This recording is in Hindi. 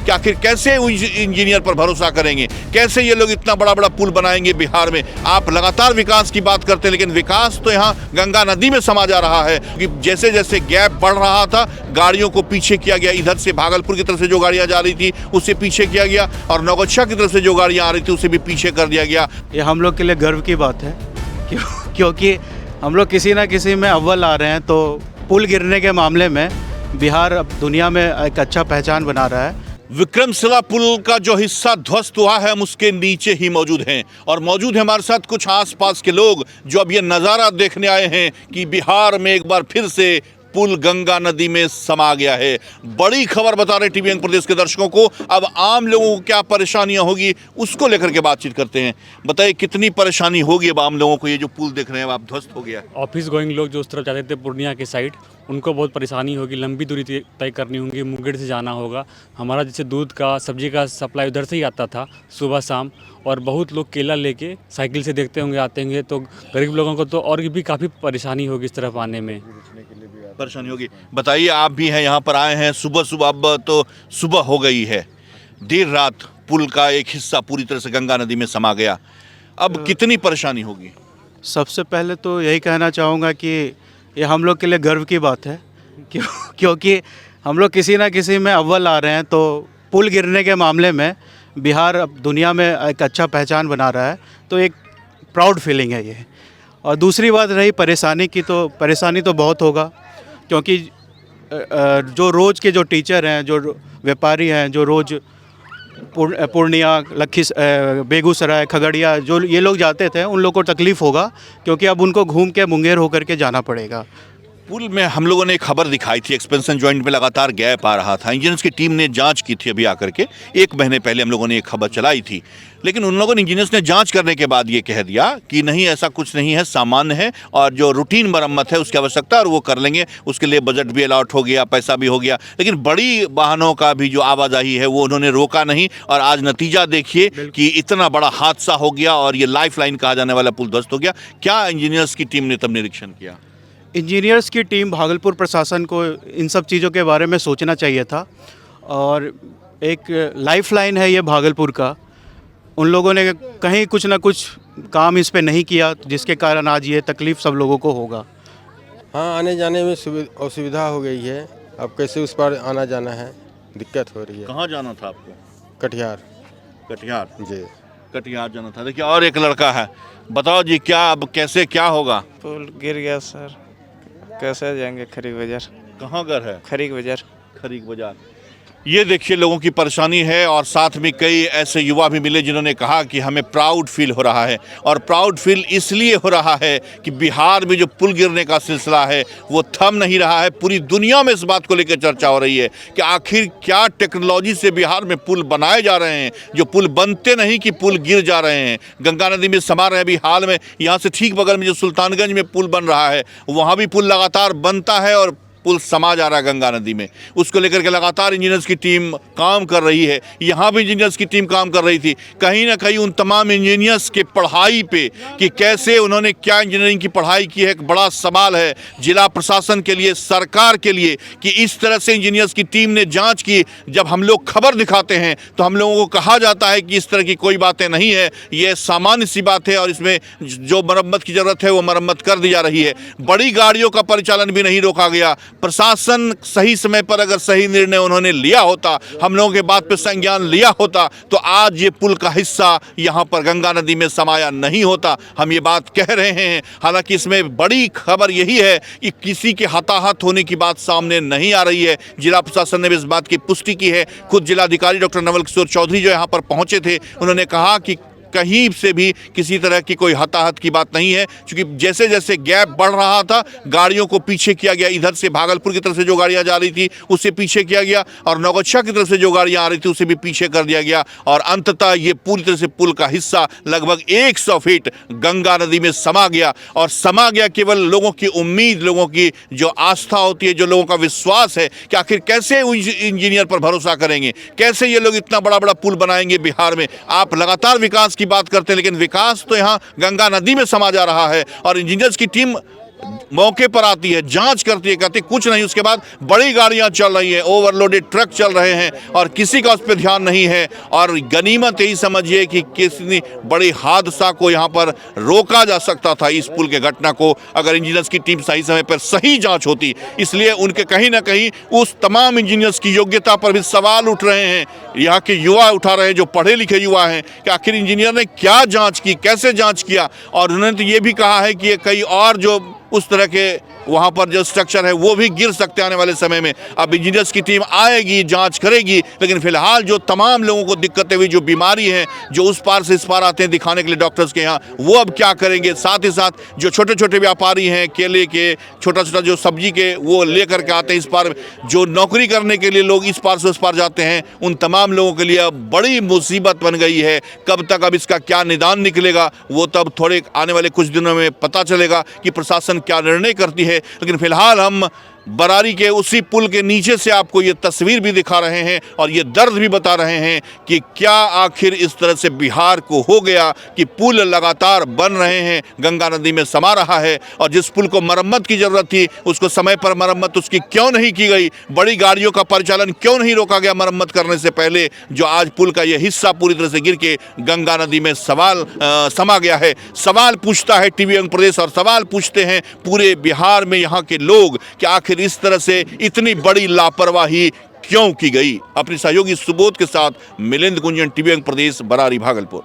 कि आखिर कैसे इंजीनियर पर भरोसा करेंगे, कैसे ये लोग इतना बड़ा बड़ा पुल बनाएंगे बिहार में। आप लगातार विकास की बात करते हैं, लेकिन विकास तो यहाँ गंगा नदी में समा जा रहा है कि जैसे जैसे गैप बढ़ रहा था, गाड़ियों को पीछे किया गया। इधर से भागलपुर की तरफ से जो गाड़ियां जा रही थी उससे पीछे किया गया, और नौगच्छा की तरफ से जो गाड़ियां आ रही थी उसे भी पीछे कर दिया गया। ये हम लोग के लिए गर्व की बात है क्योंकि हम लोग किसी ना किसी में अव्वल आ रहे हैं। तो पुल गिरने के मामले में बिहार अब दुनिया में एक अच्छा पहचान बना रहा है। विक्रमशिला पुल का जो हिस्सा ध्वस्त हुआ है हम उसके नीचे ही मौजूद हैं, और मौजूद है हमारे साथ कुछ आसपास के लोग जो अब ये नज़ारा देखने आए हैं कि बिहार में एक बार फिर से पुल गंगा नदी में समा गया है। बड़ी खबर बता रहे टीवी अंक प्रदेश के दर्शकों को। अब आम लोगों को क्या परेशानियां होगी उसको लेकर के बातचीत करते हैं। बताइए कितनी परेशानी होगी अब आम लोगों को, ये जो पुल देख रहे हैं अब ध्वस्त हो गया। ऑफिस गोइंग लोग जो उस तरफ जाते थे पूर्णिया के साइड, उनको बहुत परेशानी होगी, लंबी दूरी तय करनी होगी, मुंगेर से जाना होगा। हमारा जैसे दूध का सब्जी का सप्लाई उधर से ही आता था सुबह शाम, और बहुत लोग केला लेके साइकिल से देखते होंगे आते होंगे, तो गरीब लोगों को तो और भी काफ़ी परेशानी होगी इस तरफ आने में, परेशानी होगी। बताइए, आप भी हैं यहाँ पर आए हैं सुबह सुबह, अब तो सुबह हो गई है, देर रात पुल का एक हिस्सा पूरी तरह से गंगा नदी में समा गया, अब कितनी परेशानी होगी? सबसे पहले तो यही कहना चाहूँगा कि ये हम लोग के लिए गर्व की बात है क्योंकि हम लोग किसी ना किसी में अव्वल आ रहे हैं। तो पुल गिरने के मामले में बिहार अब दुनिया में एक अच्छा पहचान बना रहा है, तो एक प्राउड फीलिंग है ये। और दूसरी बात रही परेशानी की, तो परेशानी तो बहुत होगा, क्योंकि जो रोज़ के जो टीचर हैं, जो व्यापारी हैं, जो रोज़ पूर्णिया, बेगूसराय, खगड़िया जो ये लोग जाते थे, उन लोगों को तकलीफ़ होगा, क्योंकि अब उनको घूम के मुंगेर होकर के जाना पड़ेगा। पुल में हम लोगों ने एक खबर दिखाई थी, एक्सपेंशन जॉइंट में लगातार गैप आ रहा था। इंजीनियर्स की टीम ने जांच की थी अभी आकर के, 1 महीने पहले हम लोगों ने एक खबर चलाई थी, लेकिन उन लोगों ने, इंजीनियर्स ने जांच करने के बाद ये कह दिया कि नहीं, ऐसा कुछ नहीं है, सामान्य है, और जो रूटीन मरम्मत है उसकी आवश्यकता और वो कर लेंगे, उसके लिए बजट भी अलॉट हो गया, पैसा भी हो गया। लेकिन बड़ी वाहनों का भी जो आवाजाही है वो उन्होंने रोका नहीं, और आज नतीजा देखिए कि इतना बड़ा हादसा हो गया और ये लाइफ लाइन कहा जाने वाला पुल ध्वस्त हो गया। क्या इंजीनियर्स की टीम ने तब निरीक्षण किया? इंजीनियर्स की टीम, भागलपुर प्रशासन को इन सब चीज़ों के बारे में सोचना चाहिए था, और एक लाइफलाइन है ये भागलपुर का। उन लोगों ने कहीं कुछ ना कुछ काम इस पे नहीं किया, जिसके कारण आज ये तकलीफ़ सब लोगों को होगा। हाँ, आने जाने में असुविधा हो गई है। अब कैसे उस पर आना जाना है, दिक्कत हो रही है। कहाँ जाना था आपको? कटिहार। कटिहार जी, कटिहार जाना था। देखिए, और एक लड़का है, बताओ जी, क्या अब कैसे क्या होगा? पुल गिर गया सर, कैसे जाएंगे खरीक बाजार? कहाँ घर है? खरीक बाजार। खरीक बाजार। ये देखिए लोगों की परेशानी है, और साथ में कई ऐसे युवा भी मिले जिन्होंने कहा कि हमें प्राउड फील हो रहा है, और प्राउड फील इसलिए हो रहा है कि बिहार में जो पुल गिरने का सिलसिला है वो थम नहीं रहा है। पूरी दुनिया में इस बात को लेकर चर्चा हो रही है कि आखिर क्या टेक्नोलॉजी से बिहार में पुल बनाए जा रहे हैं, जो पुल बनते नहीं कि पुल गिर जा रहे हैं, गंगा नदी में समा रहे हैं। अभी हाल में यहाँ से ठीक बगल में जो सुल्तानगंज में पुल बन रहा है, वहाँ भी पुल लगातार बनता है और पुल समा जा रहा है गंगा नदी में। उसको लेकर के लगातार इंजीनियर्स की टीम काम कर रही है। यहाँ भी इंजीनियर्स की टीम काम कर रही थी। कहीं ना कहीं उन तमाम इंजीनियर्स के पढ़ाई पे कि कैसे उन्होंने क्या इंजीनियरिंग की पढ़ाई की है, एक बड़ा सवाल है जिला प्रशासन के लिए, सरकार के लिए, कि इस तरह से इंजीनियर्स की टीम ने जाँच की। जब हम लोग खबर दिखाते हैं तो हम लोगों को कहा जाता है कि इस तरह की कोई बातें नहीं है, ये सामान्य सी बात है, और इसमें जो मरम्मत की ज़रूरत है वो मरम्मत कर दी जा रही है। बड़ी गाड़ियों का परिचालन भी नहीं रोका गया। प्रशासन सही समय पर अगर सही निर्णय उन्होंने लिया होता, हम लोगों के बात पे संज्ञान लिया होता, तो आज ये पुल का हिस्सा यहाँ पर गंगा नदी में समाया नहीं होता। हम ये बात कह रहे हैं। हालांकि इसमें बड़ी खबर यही है कि किसी के हताहत होने की बात सामने नहीं आ रही है। जिला प्रशासन ने भी इस बात की पुष्टि की है। खुद जिलाधिकारी डॉक्टर नवल किशोर चौधरी जो यहाँ पर पहुँचे थे, उन्होंने कहा कि कहीं से भी किसी तरह की कोई हताहत की बात नहीं है, क्योंकि जैसे जैसे गैप बढ़ रहा था गाड़ियों को पीछे किया गया। इधर से भागलपुर की तरफ से जो गाड़ियां जा रही थी उससे पीछे किया गया, और नौगच्छा की तरफ से जो गाड़ियां आ रही थी उसे भी पीछे कर दिया गया, और अंततः ये पूरी तरह से पुल का हिस्सा लगभग 100 फीट गंगा नदी में समा गया। और समा गया केवल लोगों की उम्मीद, लोगों की जो आस्था होती है, जो लोगों का विश्वास है कि आखिर कैसे इंजीनियर पर भरोसा करेंगे, कैसे ये लोग इतना बड़ा बड़ा पुल बनाएंगे बिहार में। आप लगातार विकास बात करते हैं, लेकिन विकास तो यहाँ गंगा नदी में समा जा रहा है, और इंजीनियर्स की टीम मौके पर आती है, जांच करती है, कहती कुछ नहीं, उसके बाद बड़ी गाड़ियां चल रही हैं, ओवरलोडेड ट्रक चल रहे हैं और किसी का उस पर ध्यान नहीं है। और गनीमत यही समझिए कि किसी बड़ी हादसा को यहाँ पर रोका जा सकता था, इस पुल के घटना को, अगर इंजीनियर्स की टीम सही समय पर सही जांच होती। इसलिए उनके कहीं ना कहीं उस तमाम इंजीनियर्स की योग्यता पर भी सवाल उठ रहे हैं, यहाँ के युवा उठा रहे हैं, जो पढ़े लिखे युवा हैं, कि आखिर इंजीनियर ने क्या जांच की, कैसे जांच किया। और उन्होंने तो ये भी कहा है कि ये कई और जो उस तरह के वहाँ पर जो स्ट्रक्चर है वो भी गिर सकते हैं आने वाले समय में। अब इंजीनियर्स की टीम आएगी, जांच करेगी, लेकिन फिलहाल जो तमाम लोगों को दिक्कतें हुई, जो बीमारी है, जो उस पार से इस पार आते हैं दिखाने के लिए डॉक्टर्स के यहाँ, वो अब क्या करेंगे। साथ ही साथ जो छोटे छोटे व्यापारी हैं, केले के, छोटा छोटा जो सब्जी के, वो लेकर के आते हैं इस पार, जो नौकरी करने के लिए लोग इस पार से उस पार जाते हैं, उन तमाम लोगों के लिए अब बड़ी मुसीबत बन गई है। कब तक अब इसका क्या निदान निकलेगा, वो तब थोड़े आने वाले कुछ दिनों में पता चलेगा कि प्रशासन क्या निर्णय करती है। लेकिन फिलहाल हम बरारी के उसी पुल के नीचे से आपको ये तस्वीर भी दिखा रहे हैं और ये दर्द भी बता रहे हैं कि क्या आखिर इस तरह से बिहार को हो गया कि पुल लगातार बन रहे हैं, गंगा नदी में समा रहा है, और जिस पुल को मरम्मत की ज़रूरत थी उसको समय पर मरम्मत उसकी क्यों नहीं की गई, बड़ी गाड़ियों का परिचालन क्यों नहीं रोका गया मरम्मत करने से पहले, जो आज पुल का ये हिस्सा पूरी तरह से गिर के गंगा नदी में समा गया है। सवाल पूछता है टीवी अंग प्रदेश और सवाल पूछते हैं पूरे बिहार में यहाँ के लोग कि आखिर इस तरह से इतनी बड़ी लापरवाही क्यों की गई। अपने सहयोगी सुबोध के साथ मिलिंद गुंजन, टीवी अंग प्रदेश, बरारी, भागलपुर।